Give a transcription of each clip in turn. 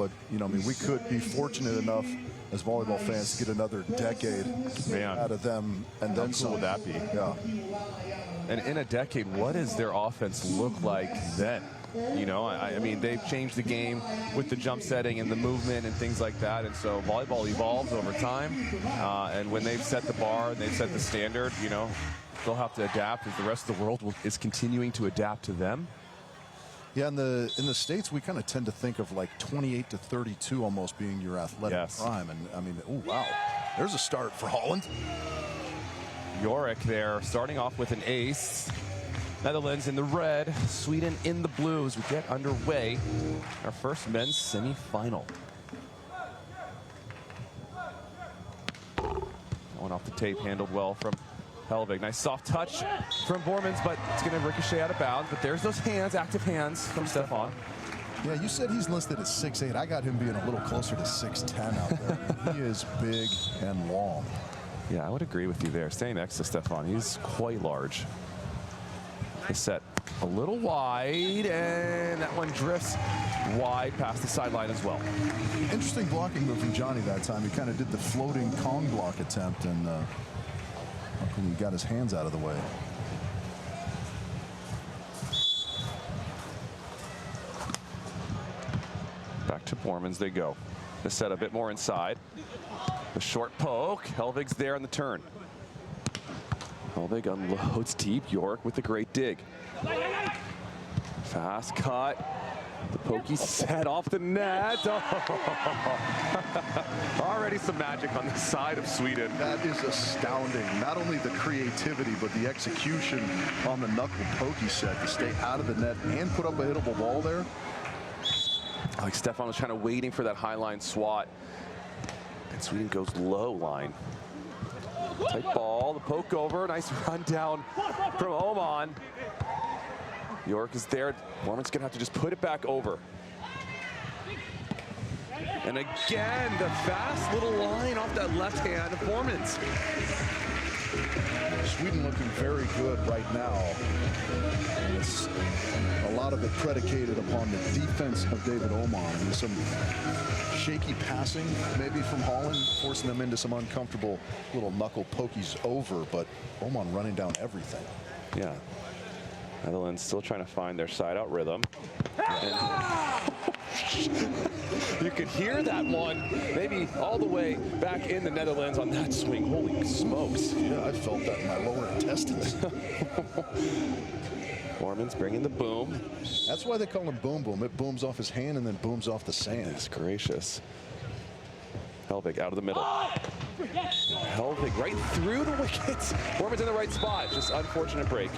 but you know, I mean, we could be fortunate enough as volleyball fans to get another decade out of them, and then how cool would that be? Yeah. And in a decade, what does their offense look like then? You know, I mean, they've changed the game with the jump setting and the movement and things like that. And so volleyball evolves over time. And when they've set the bar and they've set the standard, you know, they'll have to adapt as the rest of the world is continuing to adapt to them. Yeah, in the States, we kind of tend to think of like 28 to 32 almost being your athletic prime. And I mean, oh, wow. There's a start for Holland. Yorick there, starting off with an ace. Netherlands in the red, Sweden in the blue as we get underway. Our first men's semi-final. That one off the tape, handled well from Hellvig. Nice soft touch from Boermans, but it's going to ricochet out of bounds. But there's those hands, active hands from Stefan. Yeah, you said he's listed at 6'8". I got him being a little closer to 6'10" out there. He is big and long. Yeah, I would agree with you there. Staying next to Stefan, he's quite large. The set a little wide, and that one drifts wide past the sideline as well. Interesting blocking move from Johnny that time. He kind of did the floating Kong block attempt, and he got his hands out of the way. Back to Boermans they go. The set a bit more inside. The short poke. Hellvig's there on the turn. Hellvig unloads deep. York with a great dig. Fast cut. The pokey set off the net. Oh. Already some magic on the side of Sweden. That is astounding. Not only the creativity, but the execution on the knuckle pokey set to stay out of the net and put up a hittable ball there. Like Stefan was kind of waiting for that high line swat. And Sweden goes low line. Tight ball, the poke over, nice run down from Oman. York is there. Boermans gonna have to just put it back over. And again, the fast little line off that left hand of Boermans. Sweden looking very good right now. And it's a lot of it predicated upon the defense of David Oman. And some shaky passing maybe from Holland, forcing them into some uncomfortable little knuckle pokies over, but Oman running down everything. Yeah. Netherlands still trying to find their side-out rhythm. You could hear that one maybe all the way back in the Netherlands on that swing. Holy smokes. Yeah, I felt that in my lower intestines. Boermans bringing the boom. That's why they call him Boom Boom. It booms off his hand and then booms off the sand. That's gracious. Hellvig out of the middle. Hellvig right through the wickets. Boermans in the right spot. Just unfortunate break.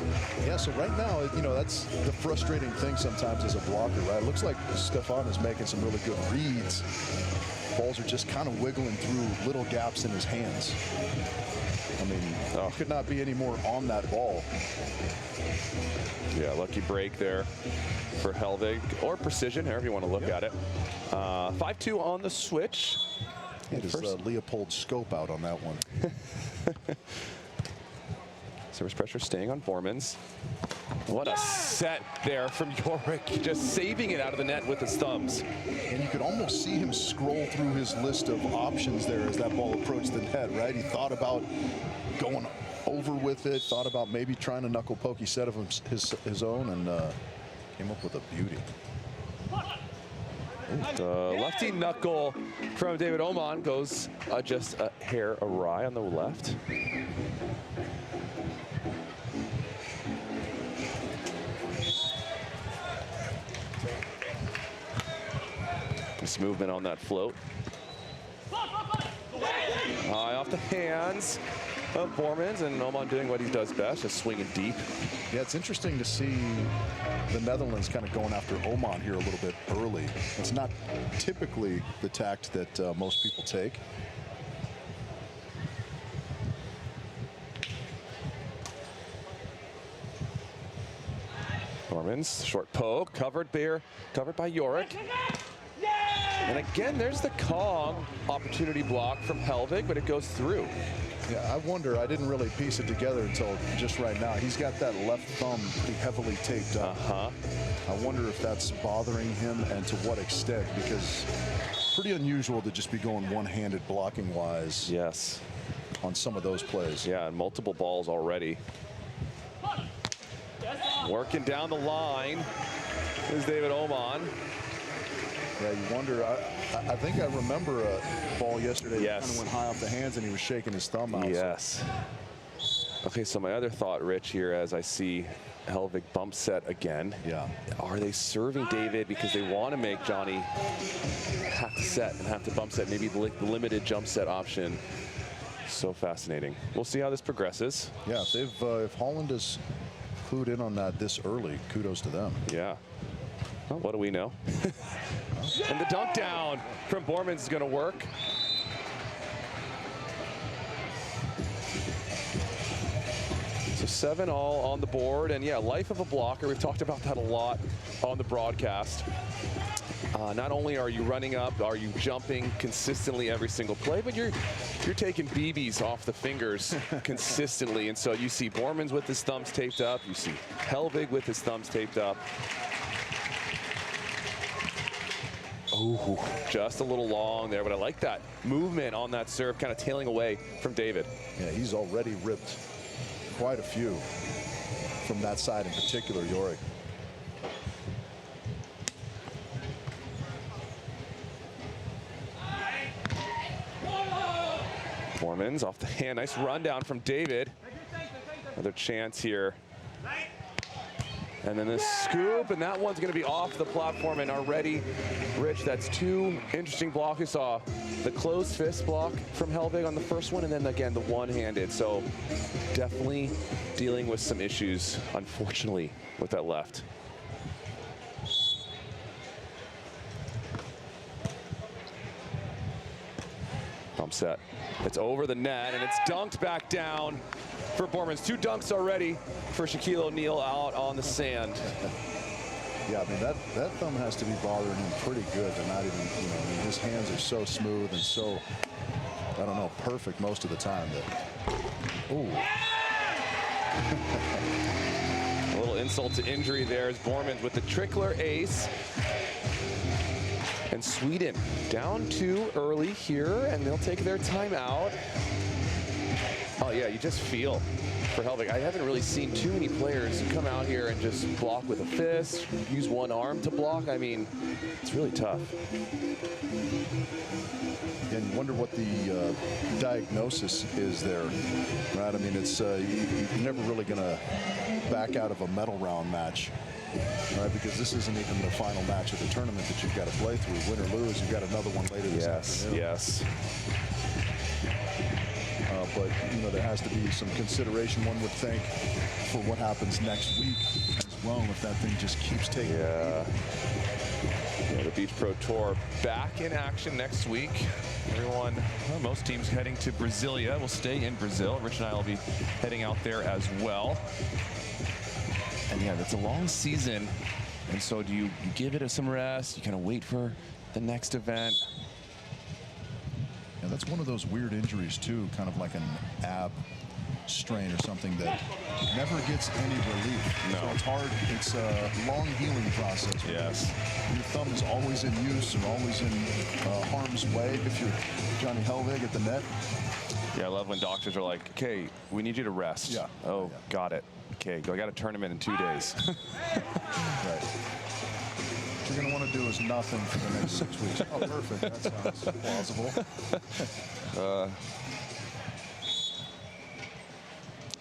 Yeah, so right now, you know, that's the frustrating thing sometimes as a blocker, right? It looks like Stefan is making some really good reads. Balls are just kind of wiggling through little gaps in his hands. I mean, could not be any more on that ball. Yeah, lucky break there for Hellvig, or precision, however you want to look at it. 5-2 on the switch. It is Leopold scope out on that one. Service pressure staying on Boermans. What a set there from Yorick, just saving it out of the net with his thumbs. And you could almost see him scroll through his list of options there as that ball approached the net, right? He thought about going over with it, thought about maybe trying a knuckle pokey set of his own, and came up with a beauty. The lefty knuckle from David Oman goes just a hair awry on the left. Nice movement on that float. High off the hands of Boermans, and Oman doing what he does best, just swinging deep. Yeah, it's interesting to see the Netherlands kind of going after Oman here a little bit early. It's not typically the tact that most people take. Boermans, short poke, covered by Yorick. And again, there's the Kong opportunity block from Hellvig, but it goes through. Yeah, I wonder, I didn't really piece it together until just right now. He's got that left thumb pretty heavily taped up. I wonder if that's bothering him and to what extent, because pretty unusual to just be going one-handed blocking wise. Yes. On some of those plays. Yeah, and multiple balls already. Working down the line is David Oman. Yeah, you wonder. I think I remember a ball yesterday that Yes. kind of went high off the hands and he was shaking his thumb out. Yes. Okay, so my other thought, Rich, here as I see Hellvig bump set again. Yeah. Are they serving David because they want to make Johnny have to set and have to bump set, maybe the limited jump set option? So fascinating. We'll see how this progresses. Yeah, if Holland is clued in on that this early, kudos to them. Yeah. Well, what do we know? And the dunk down from Boermans is going to work. So 7 all on the board, and yeah, life of a blocker. We've talked about that a lot on the broadcast. Not only are you running up, are you jumping consistently every single play, but you're taking BBs off the fingers consistently. And so you see Boermans with his thumbs taped up. You see Hellvig with his thumbs taped up. Oh, just a little long there, but I like that movement on that serve, kind of tailing away from David. Yeah, he's already ripped quite a few from that side in particular, Yorick. Boermans off the hand. Nice rundown from David. Another chance here. And then this scoop, and that one's going to be off the platform. And already, Rich, that's 2 interesting blocks. We saw the closed fist block from Hellvig on the first one, and then again the one-handed. So definitely dealing with some issues, unfortunately, with that left. Pump set. It's over the net, and it's dunked back down for Boermans. 2 dunks already for Shaquille O'Neal out on the sand. Yeah, I mean, that thumb has to be bothering him pretty good. They're not even, you know, I mean, his hands are so smooth and so, I don't know, perfect most of the time. Ooh. A little insult to injury there as Boermans with the trickler ace. And Sweden down 2 early here, and they'll take their timeout. Oh yeah, you just feel for Hellvig. I haven't really seen too many players come out here and just block with a fist, use one arm to block. I mean, it's really tough. And you wonder what the diagnosis is there, right? I mean, it's you're never really going to back out of a medal round match, right? Because this isn't even the final match of the tournament that you've got to play through. Win or lose, you've got another one later this afternoon. Yes. But, you know, there has to be some consideration, one would think, for what happens next week as well, if that thing just keeps taking. Yeah, the Beach Pro Tour back in action next week. Everyone, well, most teams heading to Brasilia will stay in Brazil. Rich and I will be heading out there as well. And yeah, that's a long season. And so do you give it some rest? You kind of wait for the next event? Yeah, that's one of those weird injuries too, kind of like an ab strain or something that never gets any relief. No. So it's hard. It's a long healing process. Yes. Your thumb is always in use or always in harm's way if you're Johnny Hellvig at the net. Yeah, I love when doctors are like, okay, we need you to rest. Yeah. Oh, yeah. got it. Okay, I got a tournament in 2 days. Right. What you're going to want to do is nothing for the next 6 weeks. Oh, perfect. That sounds plausible.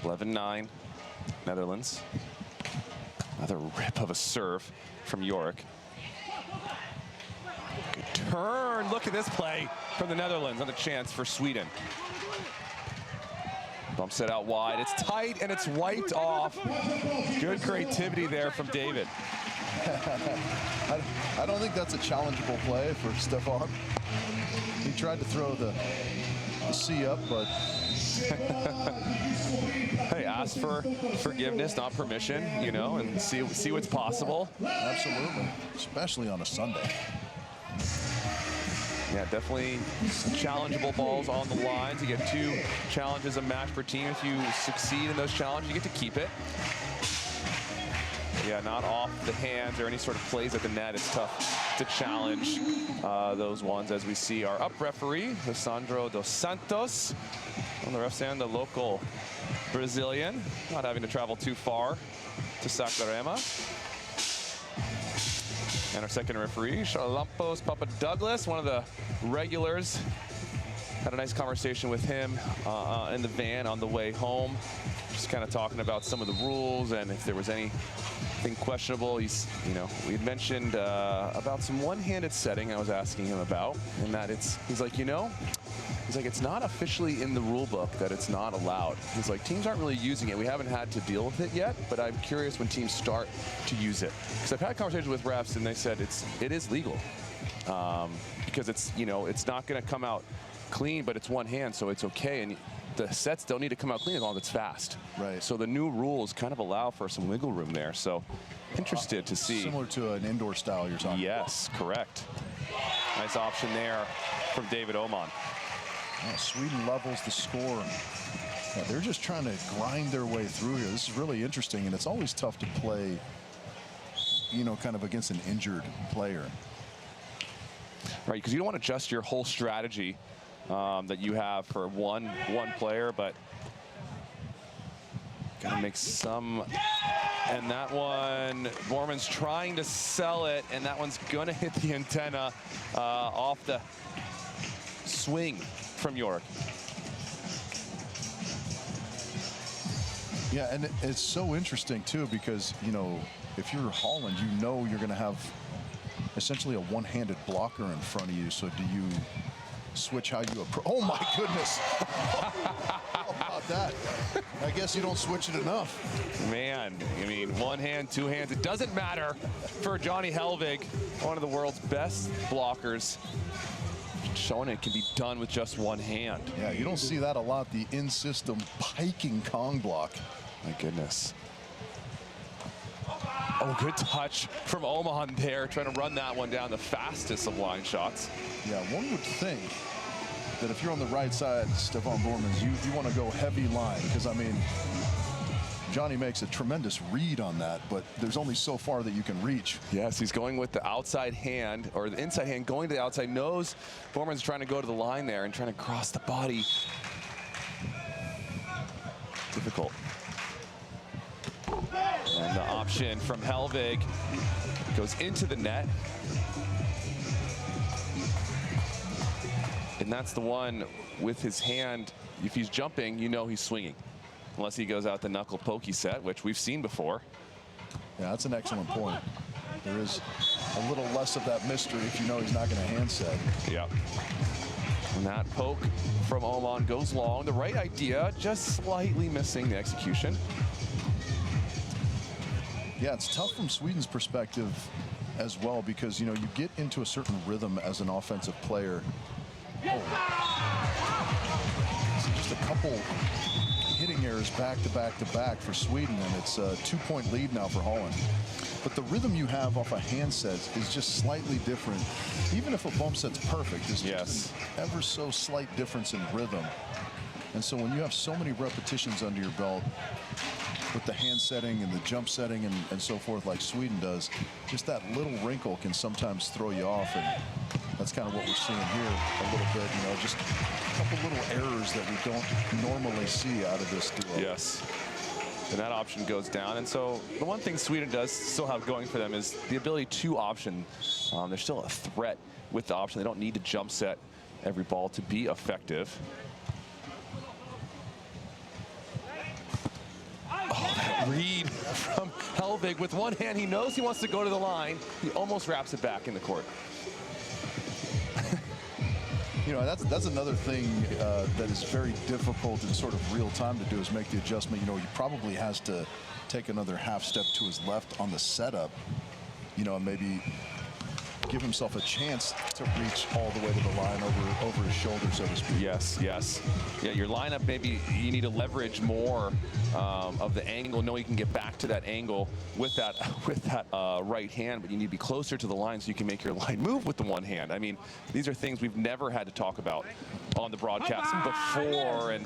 11-9, Netherlands. Another rip of a serve from Yorick. Good turn. Look at this play from the Netherlands. Another chance for Sweden. Bump set out wide. It's tight and it's wiped off. Good creativity there from David. I don't think that's a challengeable play for Stefan. He tried to throw the C up, but Hey, ask for forgiveness, not permission, you know, and see what's possible. absolutely, especially on a Sunday. Yeah, definitely challengeable balls on the line to get 2 challenges a match per team. If you succeed in those challenges, you get to keep it. Yeah, not off the hands or any sort of plays at the net. It's tough to challenge those ones, as we see our up referee, Alessandro dos Santos, on the ref stand, the local Brazilian, not having to travel too far to Saquarema. And our second referee, Charalampos Papa Douglas, one of the regulars. Had a nice conversation with him in the van on the way home, just kind of talking about some of the rules and if there was anything questionable. We had mentioned about some one-handed setting I was asking him about, and that he's like, it's not officially in the rule book that it's not allowed. He's like, teams aren't really using it. We haven't had to deal with it yet, but I'm curious when teams start to use it. Because I've had conversations with refs and they said it is legal. Because it's not going to come out clean, but it's one hand, so it's okay. And the sets don't need to come out clean as long as it's fast. Right. So the new rules kind of allow for some wiggle room there. So interested to see. Similar to an indoor style you're talking about. Yes, correct. Nice option there from David Oman. Yeah, Sweden levels the score. Yeah, they're just trying to grind their way through here. This is really interesting, and it's always tough to play, kind of against an injured player. Right, because you don't want to adjust your whole strategy that you have for one player, but gotta make some. And that one, Boermans trying to sell it, and that one's gonna hit the antenna off the swing from York. Yeah, and it's so interesting too, because if you're Holland, you're going to have essentially a one-handed blocker in front of you. So do you switch how you approach? Oh my goodness! How about that? I guess you don't switch it enough. Man, I mean, one hand, two hands, it doesn't matter for Johnny Hellvig, one of the world's best blockers, showing it can be done with just one hand. Yeah, you don't see that a lot, the in-system piking Kong block. My goodness. Oh, good touch from Oman there, trying to run that one down, the fastest of line shots. Yeah, one would think that if you're on the right side, Stefan Boermans, you want to go heavy line, because, I mean, Johnny makes a tremendous read on that, but there's only so far that you can reach. Yes, he's going with the outside hand, or the inside hand going to the outside nose. Boermans trying to go to the line there and trying to cross the body. Difficult. And the option from Hellvig goes into the net. And that's the one with his hand. If he's jumping, he's swinging. Unless he goes out the knuckle pokey set, which we've seen before. Yeah, that's an excellent point. There is a little less of that mystery if you know he's not going to hand set. Yeah. And that poke from Oman goes long. The right idea, just slightly missing the execution. Yeah, it's tough from Sweden's perspective as well, because, you get into a certain rhythm as an offensive player. So just a couple hitting errors back to back to back for Sweden, and it's a 2-point lead now for Holland. But the rhythm you have off a hand set is just slightly different. Even if a bump set's perfect, there's just an ever so slight difference in rhythm. And so when you have so many repetitions under your belt with the hand setting and the jump setting and so forth, like Sweden does, just that little wrinkle can sometimes throw you off, and that's kind of what we're seeing here a little bit. Just a couple little errors that we don't normally see out of this duo. Yes. And that option goes down. And so the one thing Sweden does still have going for them is the ability to option. They're still a threat with the option. They don't need to jump set every ball to be effective. Oh, that read from Hellvig with one hand. He knows he wants to go to the line. He almost wraps it back in the court. That's another thing that is very difficult in sort of real time to do, is make the adjustment. He probably has to take another half step to his left on the setup, and maybe give himself a chance to reach all the way to the line over his shoulder, so to speak. Yes, yes. Yeah, your lineup, maybe you need to leverage more of the angle. No, you can get back to that angle with that right hand, but you need to be closer to the line so you can make your line move with the one hand. I mean, these are things we've never had to talk about on the broadcast before, and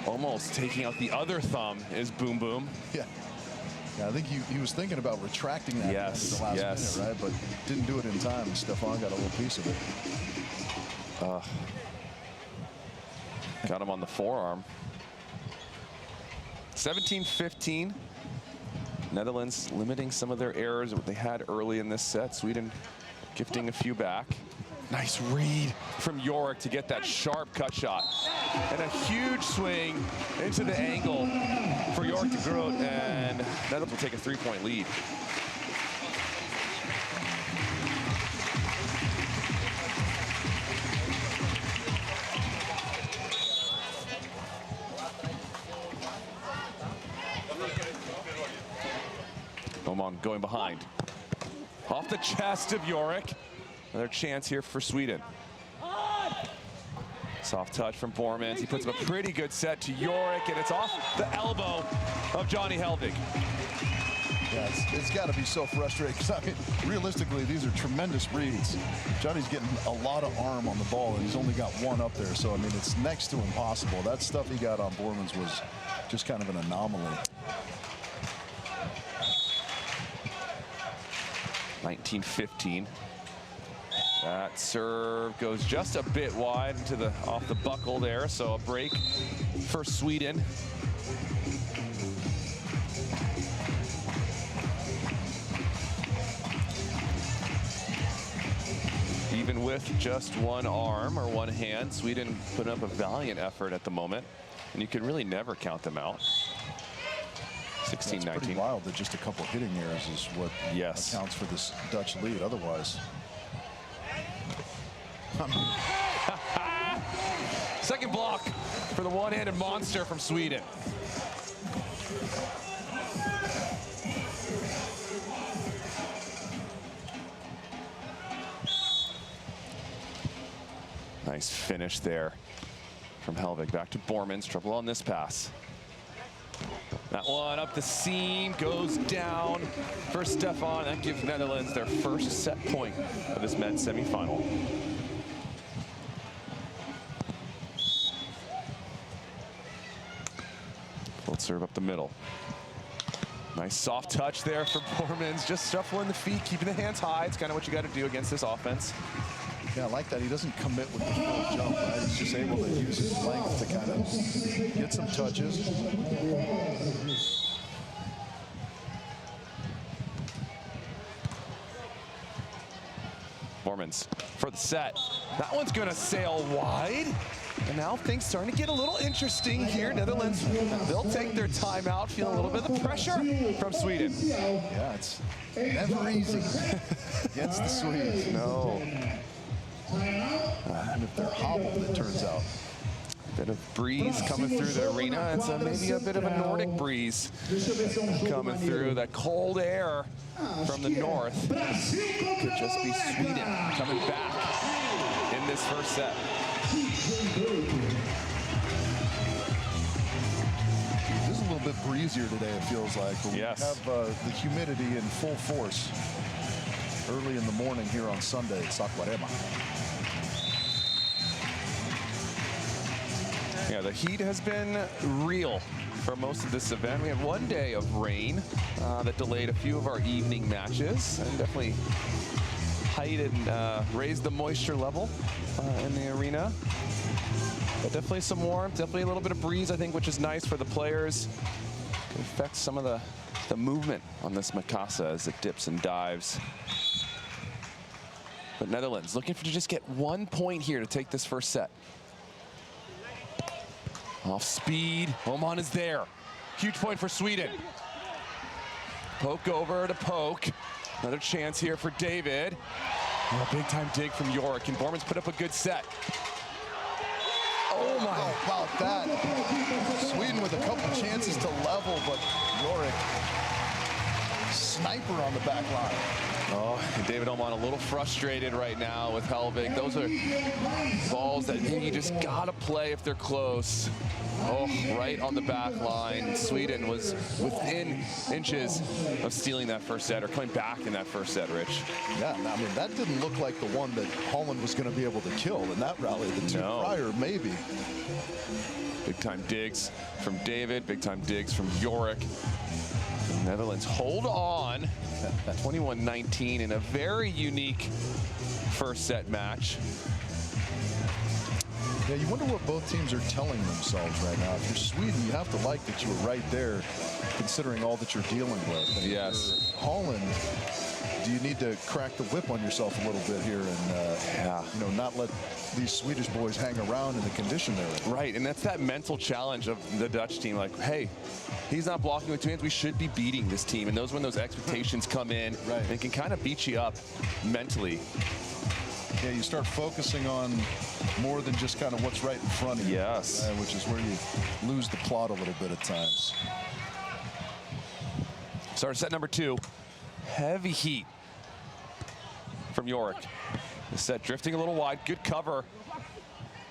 almost taking out the other thumb is Boom Boom. Yeah. Yeah, I think he was thinking about retracting that at the last minute, right? But didn't do it in time. Stefan got a little piece of it. Got him on the forearm. 17-15. Netherlands limiting some of their errors that they had early in this set. Sweden gifting a few back. Nice read from Yorick to get that sharp cut shot. And a huge swing into the angle for Yorick to Groot, and Netherlands will take a 3-point lead. Boermans going behind. Off the chest of Yorick. Another chance here for Sweden. Soft touch from Boermans. He puts up a pretty good set to Yorick, and it's off the elbow of Johnny Hellvig. Yeah, it's got to be so frustrating, because I mean, realistically, these are tremendous reads. Johnny's getting a lot of arm on the ball, and he's only got one up there. So, I mean, it's next to impossible. That stuff he got on Boermans was just kind of an anomaly. 19-15. That serve goes just a bit wide into the off the buckle there, so a break for Sweden. Even with just one arm or one hand, Sweden put up a valiant effort at the moment, and you can really never count them out. 16-19. That's pretty wild that just a couple hitting errors is what accounts for this Dutch lead. Otherwise, second block for the one-handed monster from Sweden. Nice finish there from Hellvig. Back to Boermans. Trouble on this pass. That one up the seam, goes down for Stefan. That gives Netherlands their first set point of this men's semifinal. Full serve up the middle. Nice soft touch there for Boermans. Just shuffling the feet, keeping the hands high. It's kind of what you got to do against this offense. Yeah, I like that. He doesn't commit with the full jump, right? He's just able to use his length to kind of get some touches. Boermans for the set. That one's going to sail wide. And now things starting to get a little interesting here. Netherlands, they'll take their timeout, feel a little bit of pressure from Sweden. Yeah, it's never easy against the Swedes. No. And if they're hobbled, it turns out. Bit of breeze coming through the arena. It's maybe a bit of a Nordic breeze coming through. That cold air from the north could just be Sweden coming back in this first set. This is a little bit breezier today, it feels like. We Yes. have the humidity in full force early in the morning here on Sunday at Saquarema. Yeah, the heat has been real for most of this event. We had one day of rain that delayed a few of our evening matches and definitely heightened and raised the moisture level in the arena. But definitely some warmth, definitely a little bit of breeze, I think, which is nice for the players. It affects some of the movement on this Mikasa as it dips and dives. But Netherlands looking to just get 1 point here to take this first set. Off speed, Oman is there. Huge point for Sweden. Poke over to poke. Another chance here for David. Oh, big time dig from Yorick, and Boermans put up a good set. Oh my. How about that? Sweden with a couple chances to level, but Yorick, sniper on the back line. Oh, and David Oman a little frustrated right now with Hellvig. Those are balls that you just gotta play if they're close. Oh, right on the back line. Sweden was within inches of stealing that first set or coming back in that first set, Rich. Yeah, I mean, that didn't look like the one that Holland was going to be able to kill in that rally. The two prior, maybe. Big time digs from David, big time digs from Yorick. Netherlands hold on. 21-19 in a very unique first set match. Yeah, you wonder what both teams are telling themselves right now. If you're Sweden, you have to like that you were right there, considering all that you're dealing with. And yes. If you're Holland, do you need to crack the whip on yourself a little bit here and you know, not let these Swedish boys hang around in the condition they're in? Right, and that's that mental challenge of the Dutch team. Like, hey, he's not blocking with two hands. We should be beating this team. And those when those expectations come in, they can kind of beat you up mentally. Yeah, you start focusing on more than just kind of what's right in front of you. Yes. Which is where you lose the plot a little bit at times. Start set number 2. Heavy heat from York. The set drifting a little wide. Good cover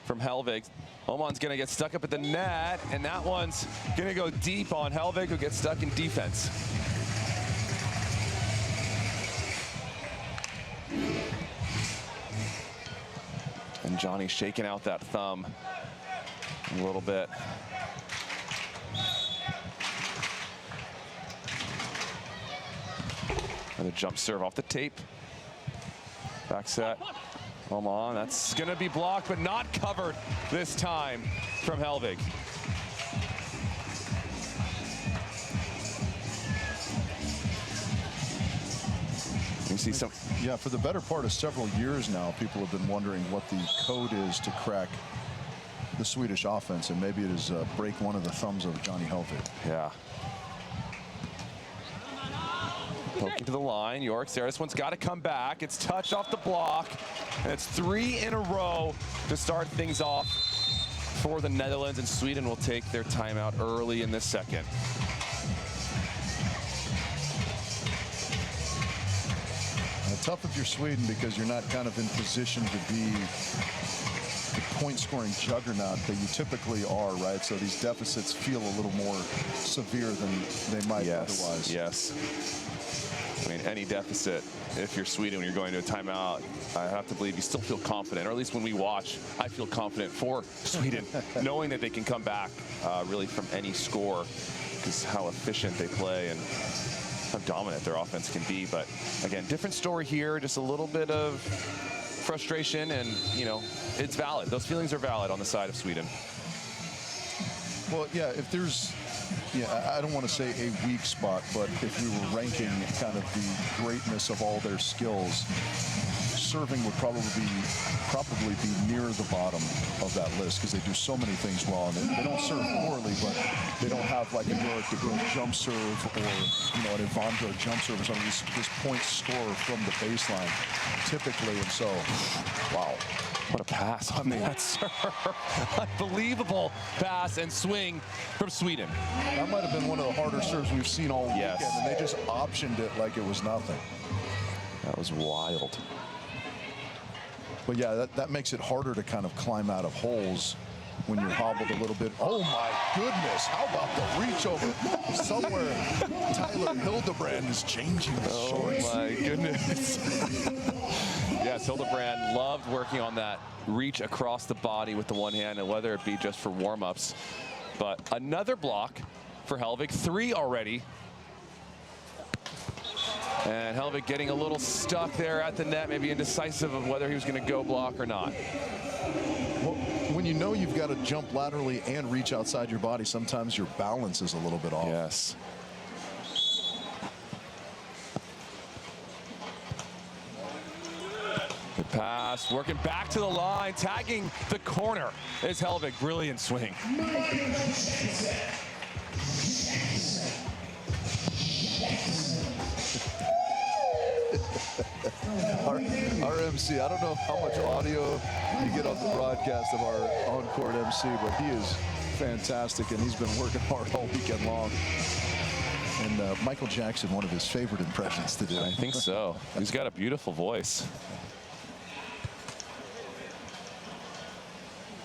from Hellvig. Hman's going to get stuck up at the net, and that one's going to go deep on Hellvig, who gets stuck in defense. And Johnny shaking out that thumb a little bit. Another jump serve off the tape. Back set. Hman, that's going to be blocked, but not covered this time from Hellvig. You see some. Yeah, for the better part of several years now, people have been wondering what the code is to crack the Swedish offense, and maybe it is break one of the thumbs of Johnny Hellvig. Yeah. Poking to the line, York's there. This one's got to come back. It's touched off the block, and it's 3 in a row to start things off for the Netherlands, and Sweden will take their timeout early in the second. Tough if you're Sweden because you're not kind of in position to be the point-scoring juggernaut that you typically are, right? So these deficits feel a little more severe than they might otherwise. Yes. I mean, any deficit, if you're Sweden, when you're going to a timeout, I have to believe you still feel confident, or at least when we watch, I feel confident for Sweden, knowing that they can come back really from any score, because how efficient they play and how dominant their offense can be. But again, different story here, just a little bit of frustration, and you know, it's valid. Those feelings are valid on the side of Sweden. Well, yeah, if there's, I don't want to say a weak spot, but if we were ranking kind of the greatness of all their skills, serving would probably be near the bottom of that list, because they do so many things well, and they don't serve poorly, but they don't have like a Groot jump serve, or an Evandro jump serve, or something. This point score from the baseline typically, and so wow. What a pass on that serve. Unbelievable pass and swing from Sweden. That might have been one of the harder serves we've seen all weekend, and they just optioned it like it was nothing. That was wild. But yeah, that makes it harder to kind of climb out of holes when you're hobbled a little bit. Oh my goodness, how about the reach over? Somewhere Tyler Hildebrand is changing his shorts. Oh my goodness. Yes, Hildebrand loved working on that reach across the body with the one hand, and whether it be just for warm-ups. But another block for Hellvig, 3 already. And Hellvig getting a little stuck there at the net, maybe indecisive of whether he was going to go block or not. Well, when you know you've got to jump laterally and reach outside your body, sometimes your balance is a little bit off. Yes. Good pass, working back to the line, tagging the corner is Hellvig. Brilliant swing. Our MC, I don't know how much audio you get on the broadcast of our on-court MC, but he is fantastic, and he's been working hard all weekend long. And Michael Jackson, one of his favorite impressions to do. I think so. He's got a beautiful voice.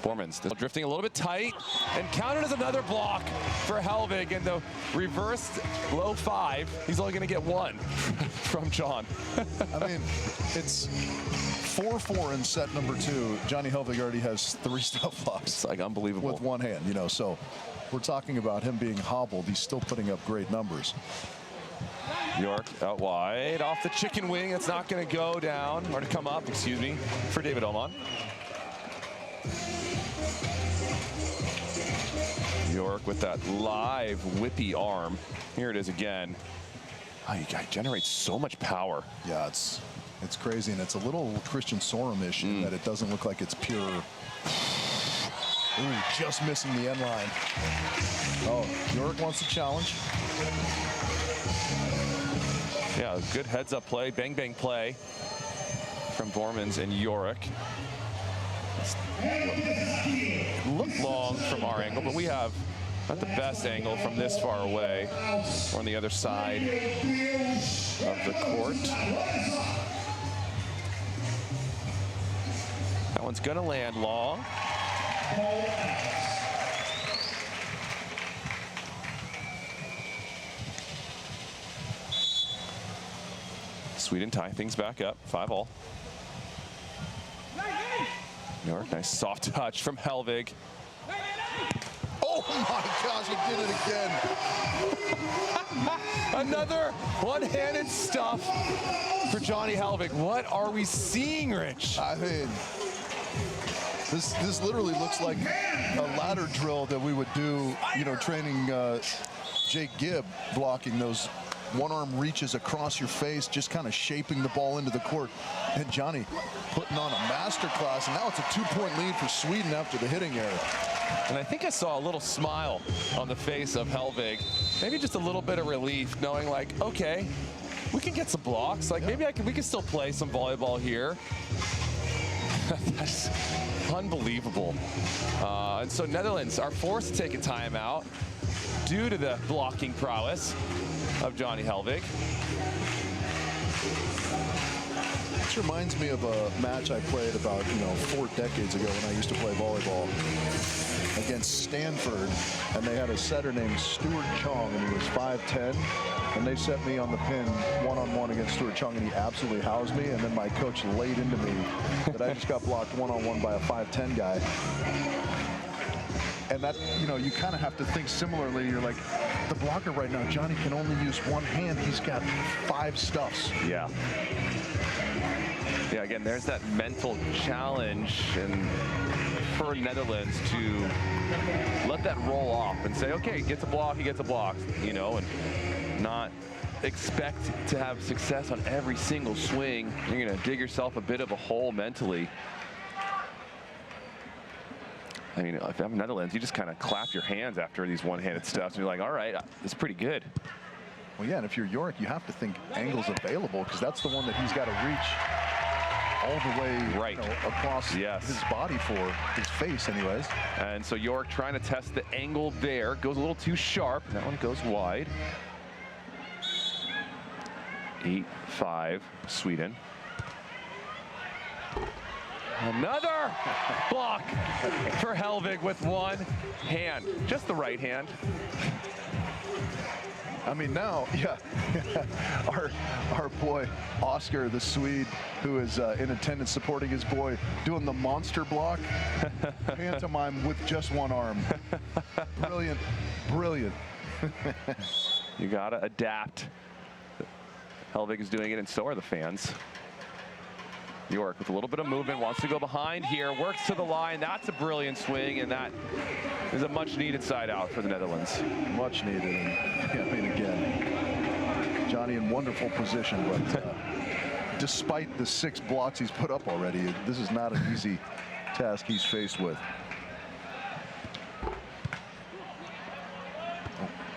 Boermans drifting a little bit tight, and counted as another block for Hellvig in the reversed low 5. He's only going to get 1 from John. I mean, it's 4-4 in set number 2. Johnny Hellvig already has 3 stop blocks. It's like unbelievable. With one hand, so we're talking about him being hobbled. He's still putting up great numbers. York out wide, off the chicken wing. It's not going to go down, or to come up, excuse me, for David Oman. York with that live whippy arm. Here it is again. Oh, you guy generates so much power. Yeah, it's crazy, and it's a little Christian Sorum-ish in that it doesn't look like it's pure. Ooh, just missing the end line. Oh, York wants to challenge. Yeah, good heads-up play, bang-bang play from Boermans and Yorick. Look long from our angle, but we have not the best angle from this far away. We're on the other side of the court. That one's gonna land long. Sweden tie things back up, 5-all. York, nice soft touch from Hellvig. Oh my gosh, he did it again. Another one-handed stuff for Johnny Hellvig. What are we seeing, Rich? I mean, this literally looks like a ladder drill that we would do, you know, training Jake Gibb, blocking those one-arm reaches across your face, just kind of shaping the ball into the court. And Johnny putting on a masterclass, and now it's a 2-point lead for Sweden after the hitting error. And I think I saw a little smile on the face of Hellvig. Maybe just a little bit of relief, knowing like, okay, we can get some blocks. Like maybe we can still play some volleyball here. That's unbelievable. And so Netherlands are forced to take a timeout due to the blocking prowess of Johnny Hellvig. This reminds me of a match I played about, 4 decades ago when I used to play volleyball against Stanford, and they had a setter named Stuart Chong, and he was 5'10", and they set me on the pin one-on-one against Stuart Chong, and he absolutely housed me, and then my coach laid into me that I just got blocked one-on-one by a 5'10" guy. And that, you kind of have to think similarly. You're like, the blocker right now, Johnny can only use one hand. He's got 5 stuffs. Yeah. Yeah, again, there's that mental challenge and for Netherlands to let that roll off and say, okay, he gets a block, and not expect to have success on every single swing. You're going to dig yourself a bit of a hole mentally. I mean, if I'm Netherlands, you just kind of clap your hands after these one-handed stuffs, and you're like, all right, it's pretty good. Well, yeah, and if you're York, you have to think angles available, because that's the one that he's got to reach all the way across his body for his face anyways. And so York trying to test the angle there. Goes a little too sharp. That one goes wide. 8-5 Sweden. Another block for Hellvig with one hand. Just the right hand. I mean, now, yeah, our boy Oscar, the Swede, who is in attendance supporting his boy, doing the monster block pantomime with just one arm. Brilliant, brilliant. You gotta adapt. Hellvig is doing it, and so are the fans. York with a little bit of movement, wants to go behind here, works to the line. That's a brilliant swing, and that is a much-needed side out for the Netherlands. Much needed. And, I mean, again, Johnny in wonderful position, but despite the 6 blocks he's put up already, this is not an easy task he's faced with.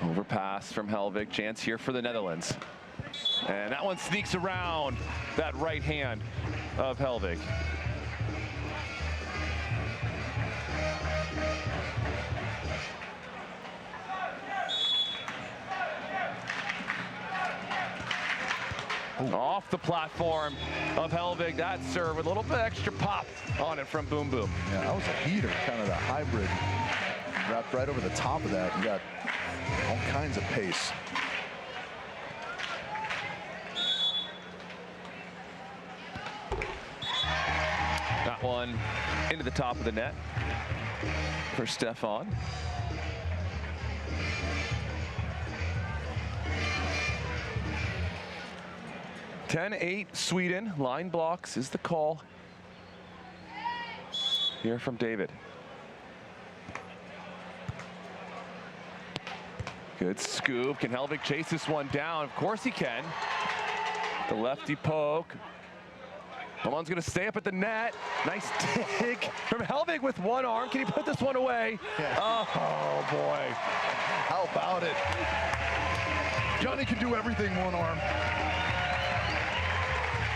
Overpass from Hellvig, chance here for the Netherlands. And that one sneaks around that right hand of Hellvig. Off the platform of Hellvig, that serve with a little bit extra pop on it from Boom Boom. Yeah, that was a heater, kind of the hybrid. Wrapped right over the top of that. You got all kinds of pace. That one into the top of the net for Stefan. 10-8 Sweden. Line blocks is the call. Here from David. Good scoop. Can Hellvig chase this one down? Of course he can. The lefty poke. Holland's going to stay up at the net. Nice dig from Hellvig with one arm. Can he put this one away? Yeah. Oh, boy. How about it? Johnny can do everything one arm.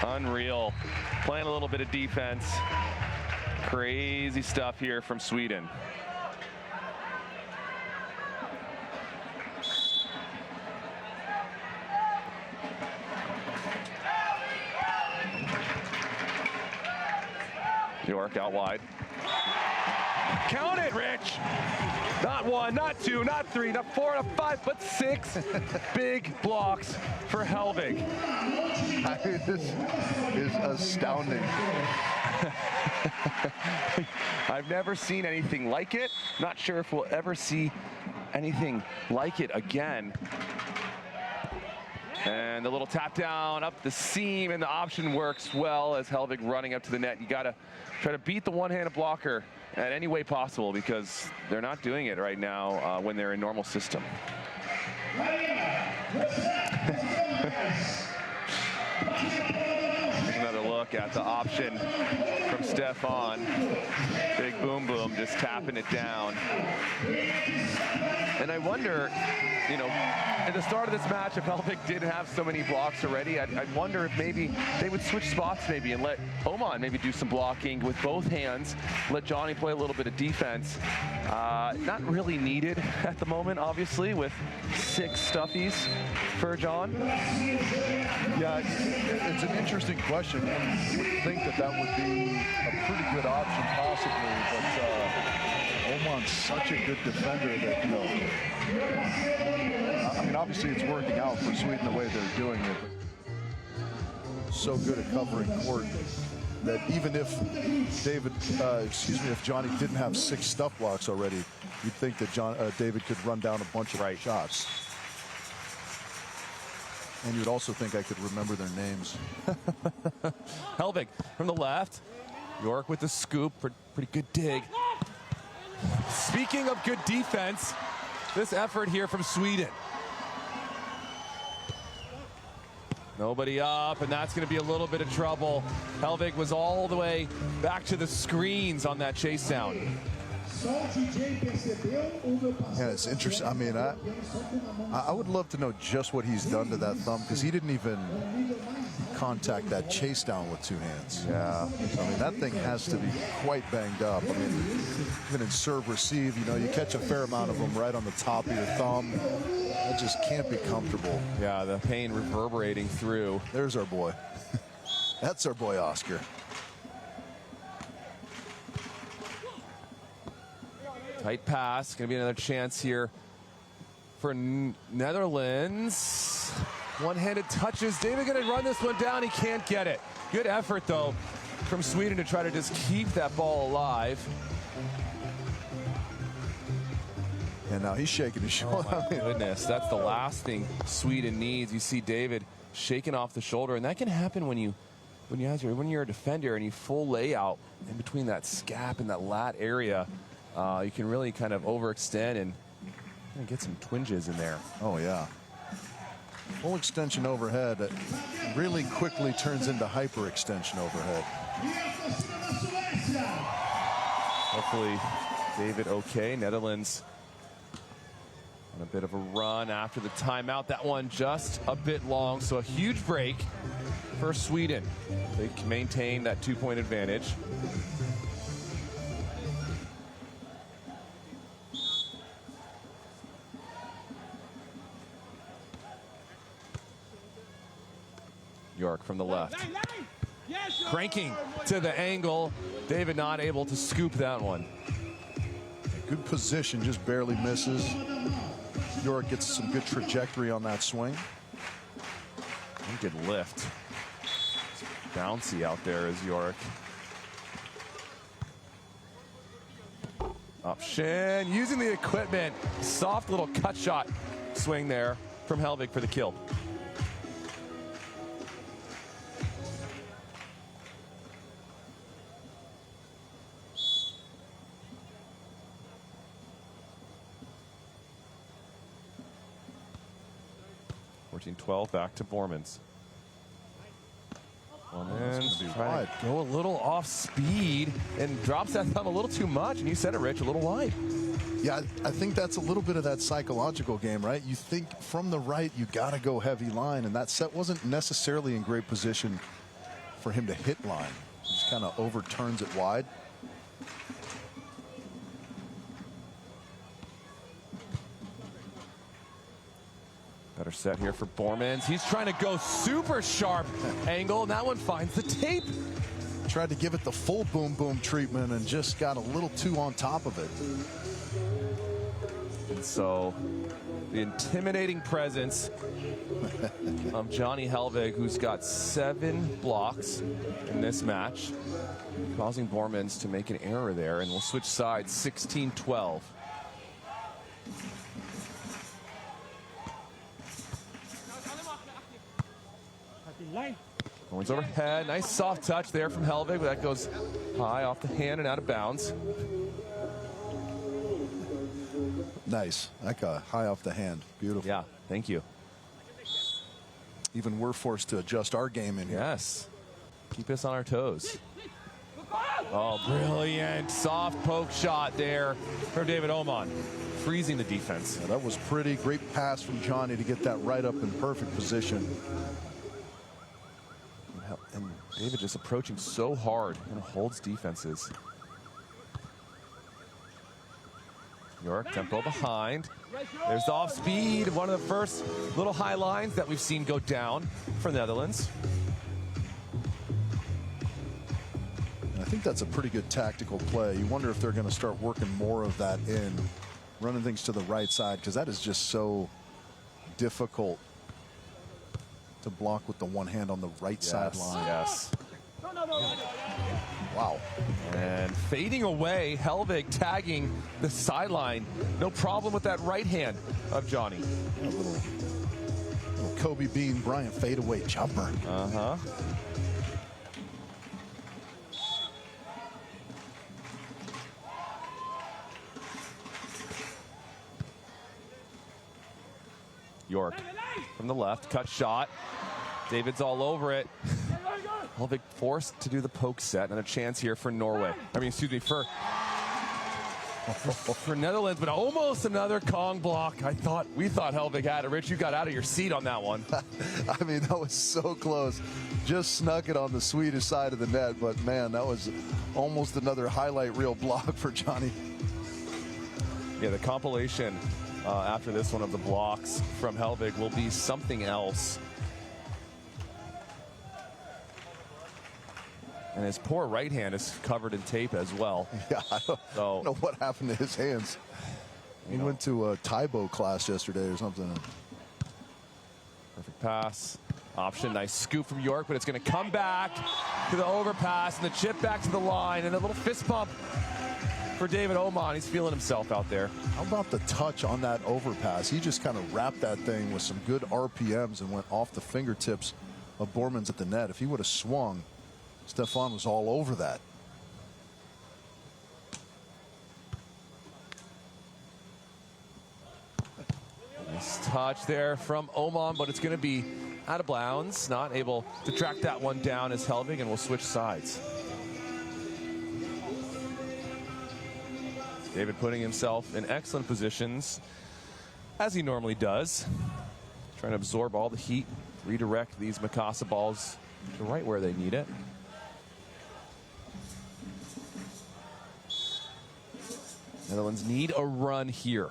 Unreal. Playing a little bit of defense. Crazy stuff here from Sweden. York out wide. Count it, Rich! Not one, not two, not three, not four, not five, but 6 big blocks for Hellvig. This is astounding. I've never seen anything like it. Not sure if we'll ever see anything like it again. And the little tap down up the seam, and the option works well as Hellvig running up to the net. You got to try to beat the one-handed blocker at any way possible because they're not doing it right now when they're in normal system. Another look at the option from Stefan. Big boom boom, just tapping it down. And I wonder, you know, at the start of this match, if Hellvig did have so many blocks already, I'd wonder if maybe they would switch spots maybe and let hman maybe do some blocking with both hands, let Johnny play a little bit of defense. Not really needed at the moment, obviously, with 6 stuffies for John. Yeah, it's an interesting question. You would think that that would be a pretty good option possibly, but hman's such a good defender that, you know, I mean, obviously it's working out for Sweden the way they're doing it. But so good at covering court that even if if Johnny didn't have 6 stuff blocks already, you'd think that David could run down a bunch of shots. And you'd also think I could remember their names. Hellvig from the left. York with the scoop. Pretty good dig. Speaking of good defense, this effort here from Sweden. Nobody up, and that's going to be a little bit of trouble. Hellvig was all the way back to the screens on that chase down. Yeah, it's interesting. I mean, I would love to know just what he's done to that thumb, because he didn't even contact that chase down with 2 hands. Yeah. So, I mean, that thing has to be quite banged up. I mean, even in serve receive, you know, you catch a fair amount of them right on the top of your thumb. That just can't be comfortable. Yeah, the pain reverberating through. There's our boy. That's our boy, Oscar. Tight pass. Going to be another chance here for Netherlands. One-handed touches. David going to run this one down. He can't get it. Good effort, though, from Sweden to try to just keep that ball alive. And now he's shaking his shoulder. Oh, my goodness. That's the last thing Sweden needs. You see David shaking off the shoulder, and that can happen when you're a defender and you full layout in between that scap and that lat area. You can really kind of overextend and get some twinges in there. Oh, yeah. Full extension overhead really quickly turns into hyperextension overhead. Hopefully, David okay. Netherlands on a bit of a run after the timeout. That one just a bit long, so a huge break for Sweden. They can maintain that 2-point advantage. York from the left. Cranking to the angle. David not able to scoop that one. Good position, just barely misses. York gets some good trajectory on that swing. Good lift. It's bouncy out there is York. Option, using the equipment. Soft little cut shot swing there from Hellvig for the kill. 14-12, back to Boermans. And try to go a little off speed and drops that thumb a little too much. And you said it, Rich, a little wide. Yeah, I think that's a little bit of that psychological game, right? You think from the right, you got to go heavy line, and that set wasn't necessarily in great position for him to hit line. He just kind of overturns it wide. Better set here for Boermans. He's trying to go super sharp angle, and that one finds the tape. Tried to give it the full boom boom treatment and just got a little too on top of it. And so the intimidating presence of Johnny Hellvig, who's got 7 blocks in this match, causing Boermans to make an error there, and we'll switch sides 16-12. Boermans overhead, nice soft touch there from Hellvig, but that goes high off the hand and out of bounds. Nice, like a high off the hand, beautiful. Yeah, thank you. Even we're forced to adjust our game in here. Yes, keep us on our toes. Oh, brilliant soft poke shot there for David Oman, freezing the defense. Yeah, that was pretty. Great pass from Johnny to get that right up in perfect position. And David just approaching so hard and holds defenses. York, tempo behind. There's the off speed, one of the first little high lines that we've seen go down for the Netherlands. And I think that's a pretty good tactical play. You wonder if they're going to start working more of that in, running things to the right side, because that is just so difficult to block with the one hand on the right sideline. Yes. Wow. And fading away, Hellvig tagging the sideline. No problem with that right hand of Johnny. A little Kobe Bean Bryant fadeaway jumper. Uh-huh. York from the left, cut shot. David's all over it. Hellvig forced to do the poke set, and a chance here for Norway. I mean, excuse me, for Netherlands, but almost another Kong block. We thought Hellvig had it. Rich, you got out of your seat on that one. I mean, that was so close. Just snuck it on the Swedish side of the net, but man, that was almost another highlight reel block for Johnny. Yeah, the compilation after this one of the blocks from Hellvig will be something else. And his poor right hand is covered in tape as well. Yeah, I don't know what happened to his hands. He went to a Taibo class yesterday or something. Perfect pass. Option, nice scoop from York, but it's going to come back to the overpass and the chip back to the line and a little fist bump for David Oman. He's feeling himself out there. How about the touch on that overpass? He just kind of wrapped that thing with some good RPMs and went off the fingertips of Boermans at the net. If he would have swung, Stefan was all over that. Nice touch there from Oman, but it's going to be out of bounds. Not able to track that one down as Hellvig, and we'll switch sides. David putting himself in excellent positions, as he normally does. Trying to absorb all the heat, redirect these Mikasa balls to right where they need it. Netherlands need a run here.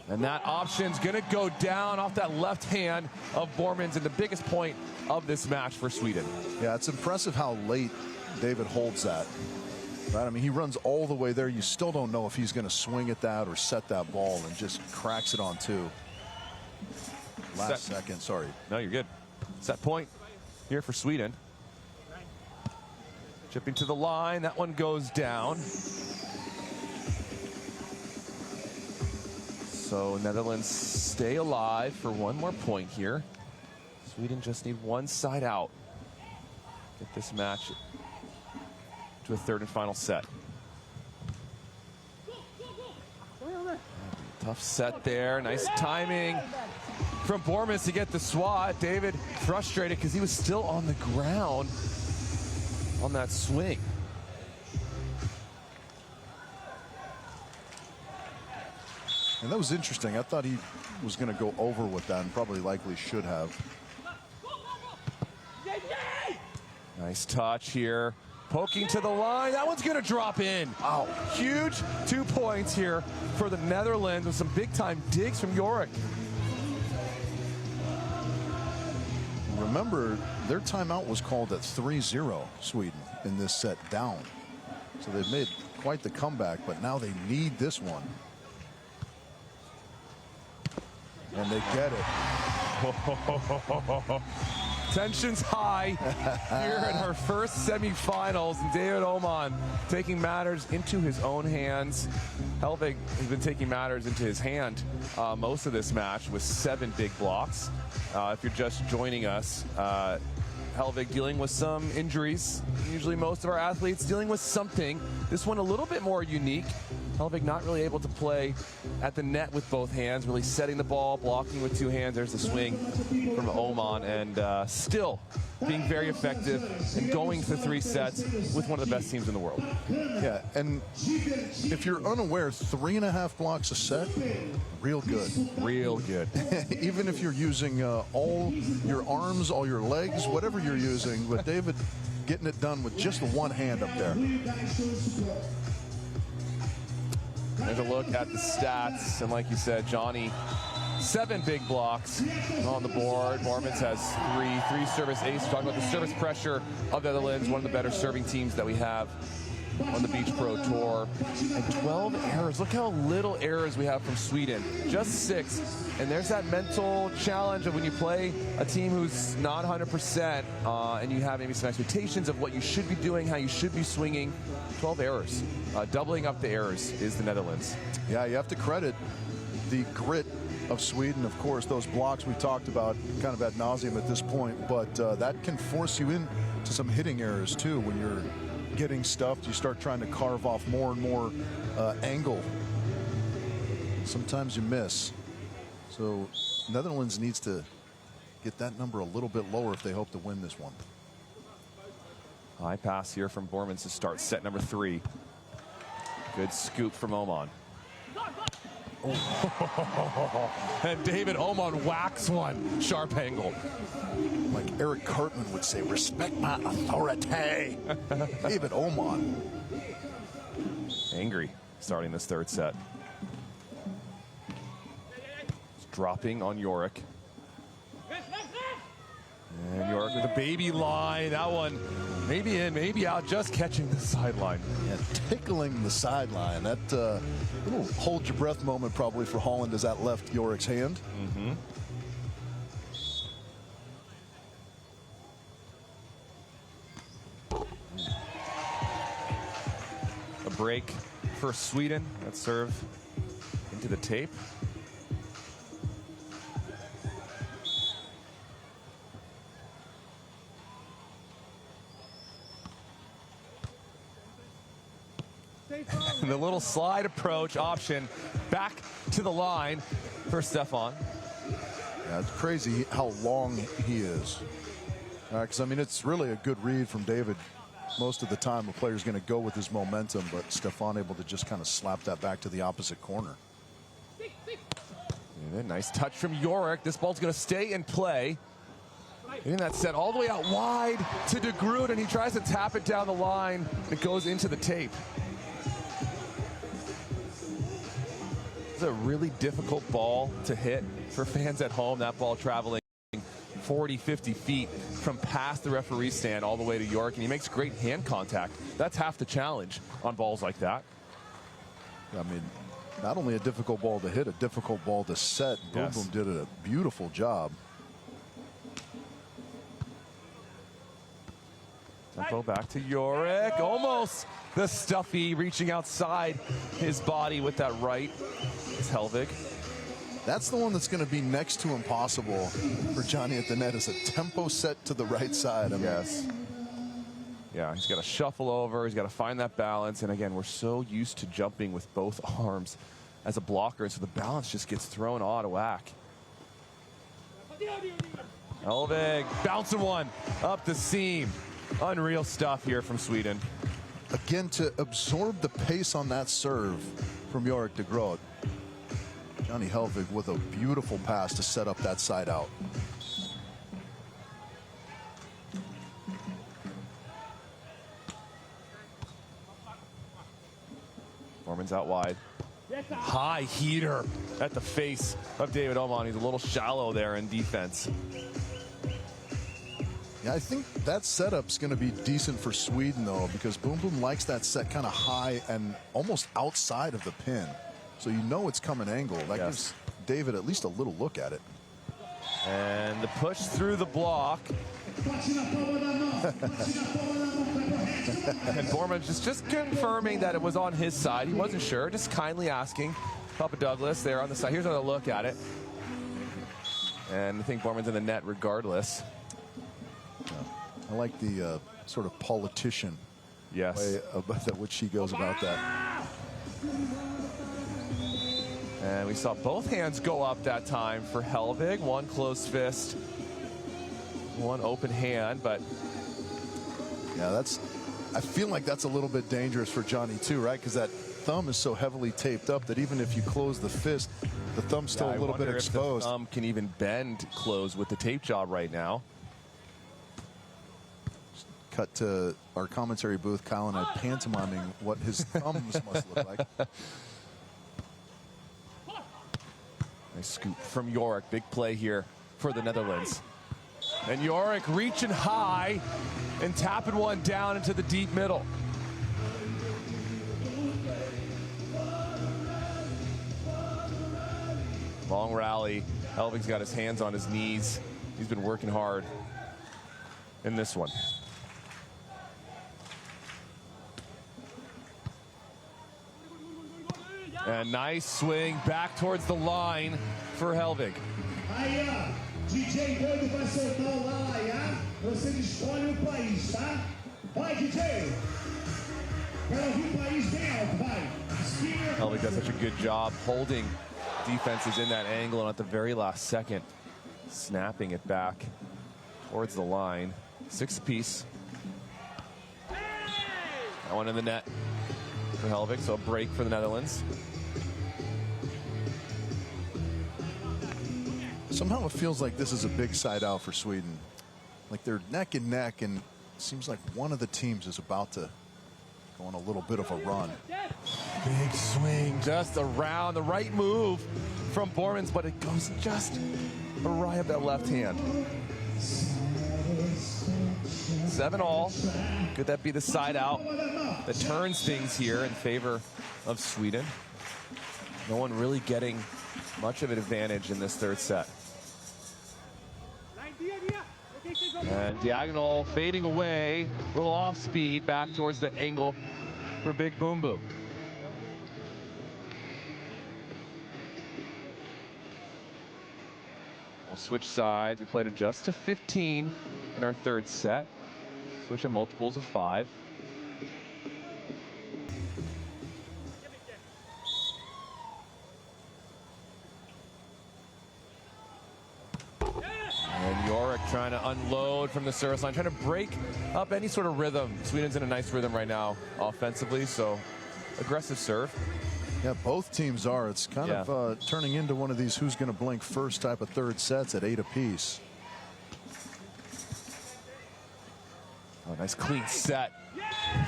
And that option's going to go down off that left hand of Boermans, and the biggest point of this match for Sweden. Yeah, it's impressive how late David holds that. Right? I mean, he runs all the way there. You still don't know if he's going to swing at that or set that ball, and just cracks it on two. Last second, sorry. No, you're good. Set point here for Sweden. Chipping to the line, that one goes down. So Netherlands stay alive for one more point here. Sweden just need one side out. Get this match to a third and final set. Tough set there, nice timing from Boermans to get the swat. David frustrated because he was still on the ground on that swing. And that was interesting. I thought he was going to go over with that and probably likely should have. Nice touch here. Poking to the line. That one's going to drop in. Wow. Huge 2 points here for the Netherlands with some big-time digs from Yorick. Remember, their timeout was called at 3-0, Sweden, in this set down. So they've made quite the comeback, but now they need this one. And they get it. Tension's high here in her first semifinals. And David Oman taking matters into his own hands. Hellvig has been taking matters into his hand most of this match with 7 big blocks. If you're just joining us, Hellvig dealing with some injuries. Usually most of our athletes dealing with something. This one a little bit more unique. Hellvig not really able to play at the net with both hands, really setting the ball, blocking with 2 hands. There's the swing from Oman, and still being very effective and going to 3 sets with one of the best teams in the world. Yeah, and if you're unaware, 3.5 blocks a set, real good. Real good. Even if you're using all your arms, all your legs, whatever you're using, but David getting it done with just 1 hand up there. There's a look at the stats, and like you said, Johnny, 7 big blocks on the board. Boermans has 3 service aces. Talking about the service pressure of the Netherlands, one of the better serving teams that we have on the Beach Pro Tour. And 12 errors. Look how little errors we have from Sweden. Just 6. And there's that mental challenge of when you play a team who's not 100% and you have maybe some expectations of what you should be doing, how you should be swinging. 12 errors. Doubling up the errors is the Netherlands. Yeah, you have to credit the grit of Sweden. Of course, those blocks we talked about kind of ad nauseum at this point, but that can force you into some hitting errors too. When you're getting stuffed, you start trying to carve off more and more angle. Sometimes you miss. So Netherlands needs to get that number a little bit lower if they hope to win this one. High pass here from Boermans to start set number 3. Good scoop from Oman. Oh. And David Oman whacks one. Sharp angle. Like Eric Cartman would say, respect my authority. David Oman. Angry starting this 3rd set. It's dropping on Yorick. And Yorick with a baby line. That one maybe in, maybe out, just catching the sideline. Yeah, tickling the sideline. That little hold your breath moment probably for Holland as that left Yorick's hand. Mm-hmm. A break for Sweden. That serve into the tape. The little slide approach option back to the line for Stefan. Yeah, it's crazy how long he is. Because, I mean, it's really a good read from David. Most of the time, the player's going to go with his momentum, but Stefan able to just kind of slap that back to the opposite corner. And a nice touch from Yorick. This ball's going to stay in play. Getting that set all the way out wide to Groot, and he tries to tap it down the line. It goes into the tape. It's a really difficult ball to hit for fans at home. That ball traveling 40, 50 feet from past the referee stand all the way to Yorick, and he makes great hand contact. That's half the challenge on balls like that. I mean, not only a difficult ball to hit, a difficult ball to set. Boom Boom did a beautiful job. Tempo back to Yorick. Almost the stuffy reaching outside his body with that right. It's Hellvig. That's the one that's going to be next to impossible for Johnny at the net, is a tempo set to the right side. I mean, yes. Yeah, he's got to shuffle over. He's got to find that balance. And again, we're so used to jumping with both arms as a blocker, so the balance just gets thrown out of whack. Hellvig bouncing one up the seam. Unreal stuff here from Sweden. Again, to absorb the pace on that serve from Yorick de Groot. Johnny Hellvig with a beautiful pass to set up that side out. Boermans out wide. High heater at the face of David Oman. He's a little shallow there in defense. Yeah, I think that setup's going to be decent for Sweden, though, because Boom Boom likes that set kind of high and almost outside of the pin. So you know it's coming angle. That gives David at least a little look at it. And the push through the block. And Boermans just confirming that it was on his side. He wasn't sure, just kindly asking Papa Douglas there on the side. Here's another look at it. And I think Boermans in the net regardless. I like the sort of politician way that which he goes about that. And we saw both hands go up that time for Hellvig. One closed fist, one open hand, but yeah, I feel like that's a little bit dangerous for Johnny too, right? Because that thumb is so heavily taped up that even if you close the fist, the thumb's still a little bit exposed. The thumb can even bend close with the tape job right now. Cut to our commentary booth, Kyle and I pantomiming what his thumbs must look like. Nice scoop from Yorick. Big play here for the Netherlands. And Yorick reaching high and tapping one down into the deep middle. Long rally. Hellvig's got his hands on his knees. He's been working hard in this one. And nice swing back towards the line for Hellvig. DJ doido vai soltar o lá, você escolhe o país, tá? Vai, DJ! Quero ouvir o país bem alto, vai! Hellvig does such a good job holding defenses in that angle, and at the very last second, snapping it back towards the line. 6 apiece. That one in the net for Hellvig, so a break for the Netherlands. Somehow it feels like this is a big side out for Sweden. Like they're neck and neck, and it seems like one of the teams is about to go on a little bit of a run. Big swing just around, the right move from Boermans, but it goes just awry up that left hand. 7-all. Could that be the side out that turns things here in favor of Sweden? No one really getting much of an advantage in this third set. And diagonal fading away, a little off speed back towards the angle for Big Boom Boom. We'll switch sides. We played it just to 15 in our third set. Switch at multiples of 5. And Yorick trying to unload from the service line, trying to break up any sort of rhythm. Sweden's in a nice rhythm right now offensively, so aggressive serve. Yeah, both teams are. It's kind of turning into one of these who's going to blink first type of third sets at 8 apiece. Oh, nice clean set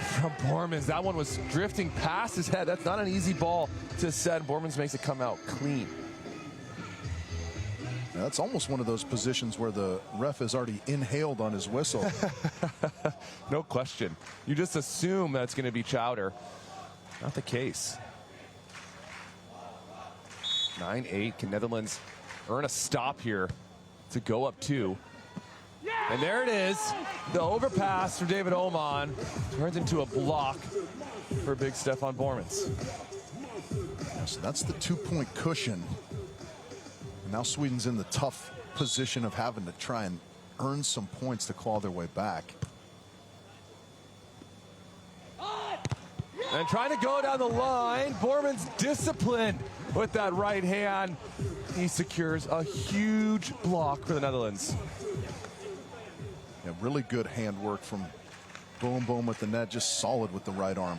from Boermans. That one was drifting past his head. That's not an easy ball to set. Boermans makes it come out clean. Now, that's almost one of those positions where the ref has already inhaled on his whistle. No question. You just assume that's going to be Chowder. Not the case. 9-8. Can Netherlands earn a stop here to go up 2? And there it is. The overpass from David Oman turns into a block for big Stefan Boermans. Yeah, so that's the 2-point cushion. And now Sweden's in the tough position of having to try and earn some points to claw their way back. And trying to go down the line. Boermans disciplined with that right hand. He secures a huge block for the Netherlands. Yeah, really good handwork from Boom at the net, just solid with the right arm.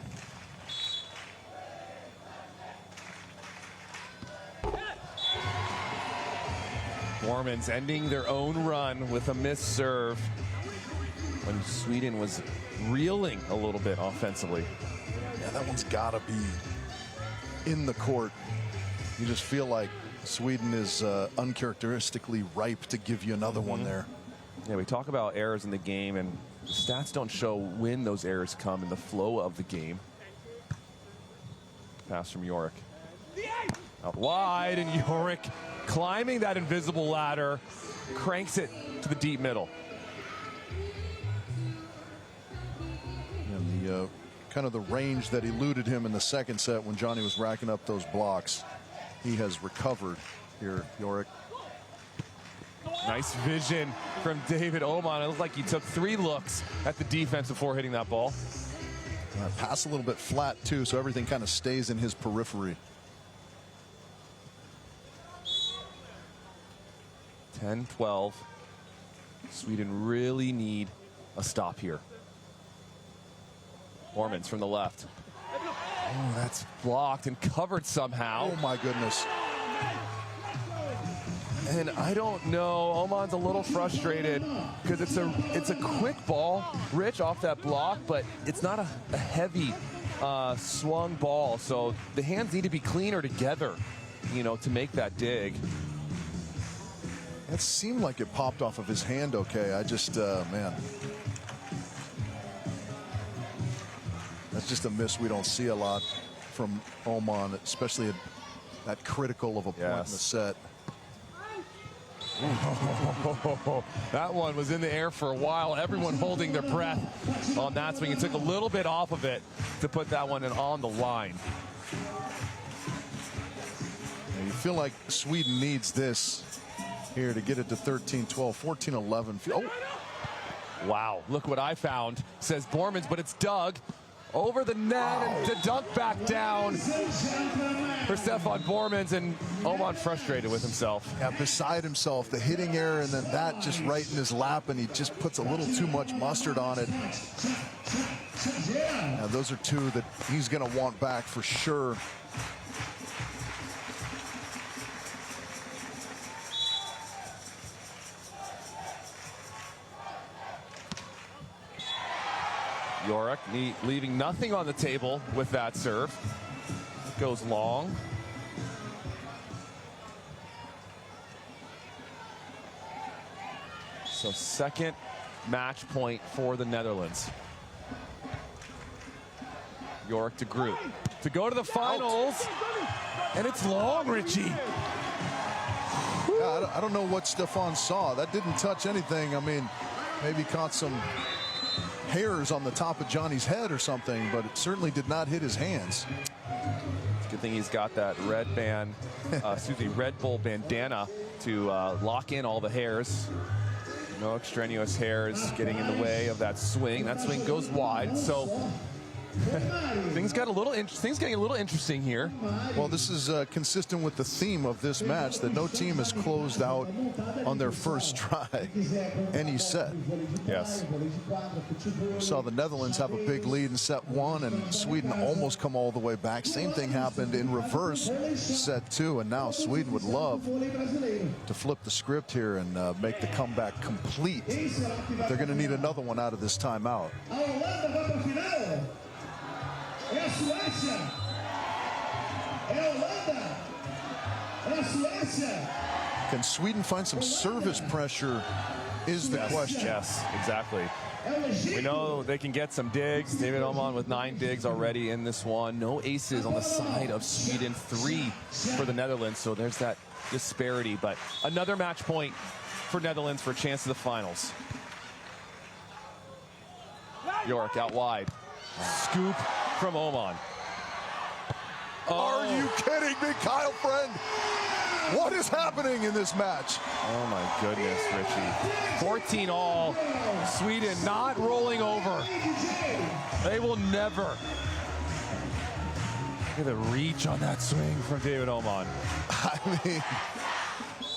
Boermans ending their own run with a missed serve when Sweden was reeling a little bit offensively. Yeah, that one's got to be in the court. You just feel like Sweden is uncharacteristically ripe to give you another one there. Yeah, we talk about errors in the game, and the stats don't show when those errors come in the flow of the game. Pass from Yorick. Out wide, and Yorick climbing that invisible ladder, cranks it to the deep middle. And the kind of the range that eluded him in the second set when Johnny was racking up those blocks, he has recovered here, Yorick. Nice vision from David Oman. It looked like he took 3 looks at the defense before hitting that ball. Pass a little bit flat too, so everything kind of stays in his periphery. 10-12. Sweden really need a stop here. Boermans from the left. Oh, that's blocked and covered somehow. Oh my goodness. And I don't know, Oman's a little frustrated because it's a quick ball, Rich, off that block, but it's not a heavy swung ball. So the hands need to be cleaner together, you know, to make that dig. It seemed like it popped off of his hand okay. I just, man. That's just a miss we don't see a lot from Oman, especially at that critical of a point in the set. That one was in the air for a while. Everyone holding their breath on that swing. It took a little bit off of it to put that one in on the line. You feel like Sweden needs this here to get it to 13-12, 14-11. Oh. Wow, look what I found, says Boermans, but it's dug over the net and to dunk back down for Stefan Boermans, and Oman frustrated with himself. Yeah, beside himself, the hitting error, and then that just right in his lap, and he just puts a little too much mustard on it. Now, those are 2 that he's going to want back for sure. Yorick leaving nothing on the table with that serve. Goes long. So second match point for the Netherlands. Yorick to Groot to go to the finals, and it's long, Richie. Yeah, I don't know what Stefan saw. That didn't touch anything. I mean, maybe caught some hairs on the top of Johnny's head or something, but it certainly did not hit his hands. It's a good thing he's got that red Red Bull bandana to lock in all the hairs. No extraneous hairs getting in the way of that swing. That swing goes wide, so things getting a little interesting here. Well, this is consistent with the theme of this match, that no team has closed out on their first try any set. Yes. We saw the Netherlands have a big lead in set 1, and Sweden almost come all the way back. Same thing happened in reverse set 2, and now Sweden would love to flip the script here and make the comeback complete. But they're going to need another one out of this timeout. É a Suécia. É a Holanda. É a Suécia. Can Sweden find some service pressure is the question. Yes, exactly. We know they can get some digs. David Oman with 9 digs already in this one. No aces on the side of Sweden, 3 for the Netherlands. So there's that disparity, but another match point for Netherlands for a chance to the finals. Yorick out wide. Scoop from Oman. Are you kidding me, Kyle Friend? What is happening in this match? Oh my goodness, Richie. 14 all. Sweden not rolling over. They will never. Look at the reach on that swing from David Oman. I mean,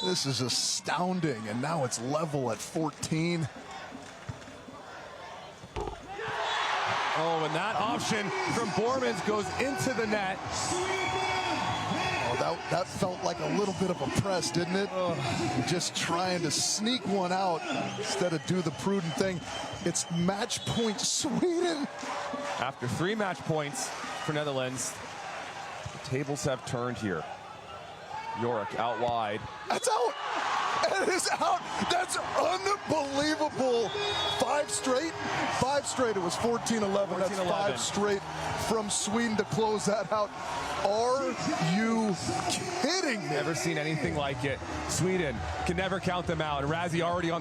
This is astounding, and now it's level at 14. Oh, and that option from Boermans goes into the net. Oh, that felt like a little bit of a press, didn't it? Just trying to sneak one out instead of do the prudent thing. It's match point Sweden. After 3 match points for Netherlands, the tables have turned here. Yorick out wide. That's out. It is out. That's unbelievable. 5 straight. 5 straight. It was 14-11. That's 5 straight from Sweden to close that out. Are you kidding me? Never seen anything like it. Sweden can never count them out. Razzie already on